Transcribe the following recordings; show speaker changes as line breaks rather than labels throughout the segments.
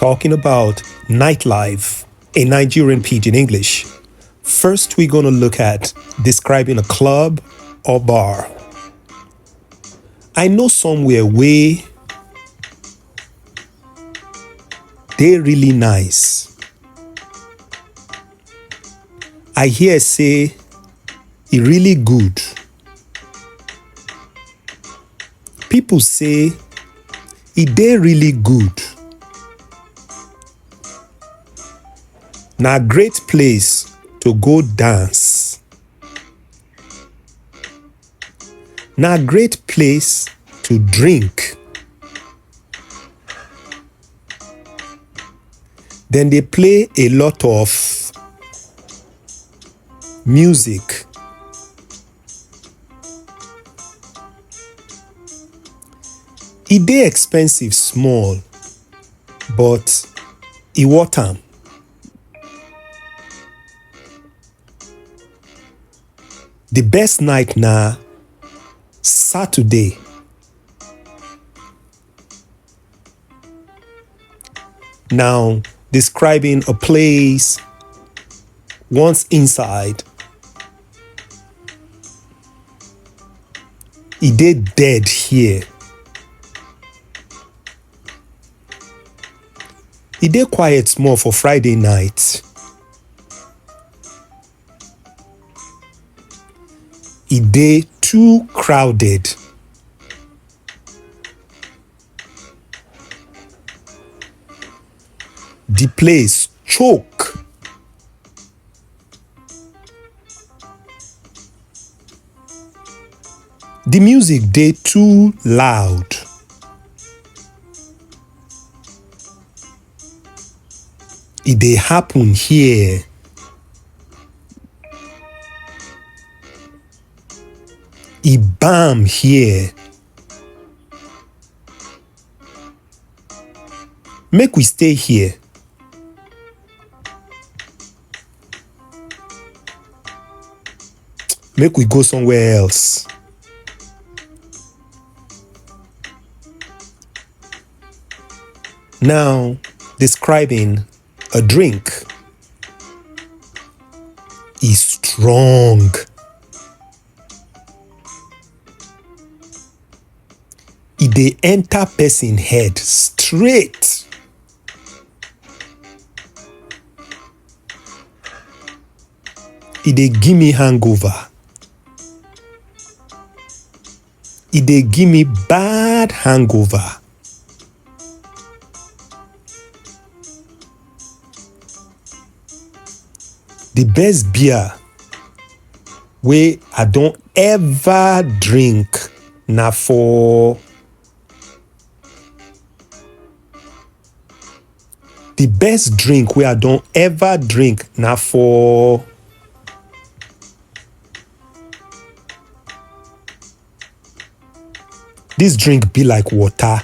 talking about nightlife in Nigerian Pidgin English. First, we're going to look at describing a club or bar. I know somewhere where they're really nice. I hear say it really good. People say it dey really good. Na great place to go dance. Na great place to drink. Then they play a lot of music. E dey expensive small, but e worth am. The best night na Saturday. Now, describing a place once inside, e dey dead here. E dey quiet small for Friday night. E dey too crowded. The place choke. The music dey too loud. E dey happen here. E bam here. Make we stay here. Make we go somewhere else. Now, describing a drink is strong. E dey enter person head straight. E dey give me hangover. E dey give me bad hangover. The best beer wey I don ever drink na for the best drink wey I don ever drink na for this drink be like water.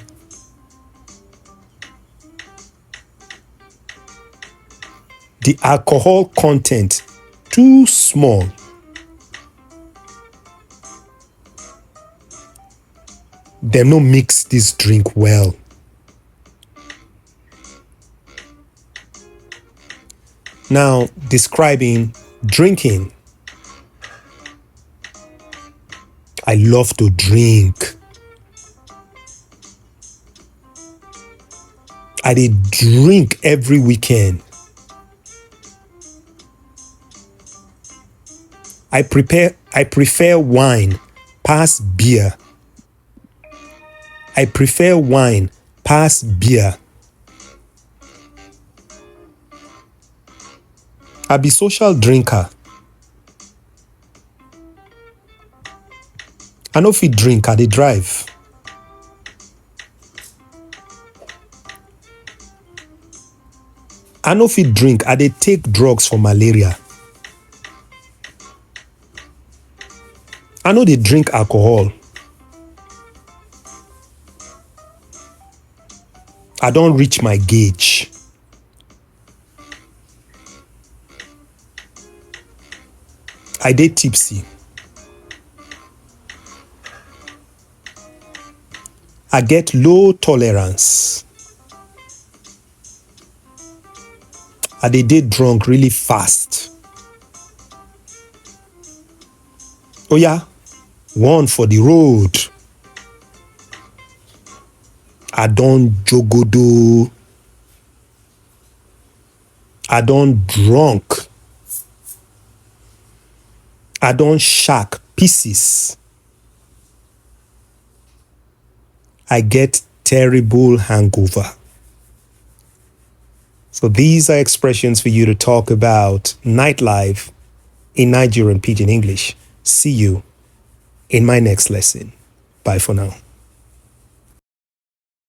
The alcohol content too small. Dem no mix this drink well. Now, describing drinking. I love to drink. I dey drink every weekend. I prefer wine pass beer. I prefer wine pass beer. I be social drinker. I no fit drink, I dey drive. I no fit drink, I dey take drugs for malaria. I no dey drink alcohol. I don reach my gauge. I dey tipsy. I get low tolerance. I did drunk really fast. Oh yeah, one for the road. I don't jogodo. I don't drunk. I don't shack pieces. I get terrible hangover. So these are expressions for you to talk about nightlife in Nigerian Pidgin English. See you in my next lesson. Bye for now.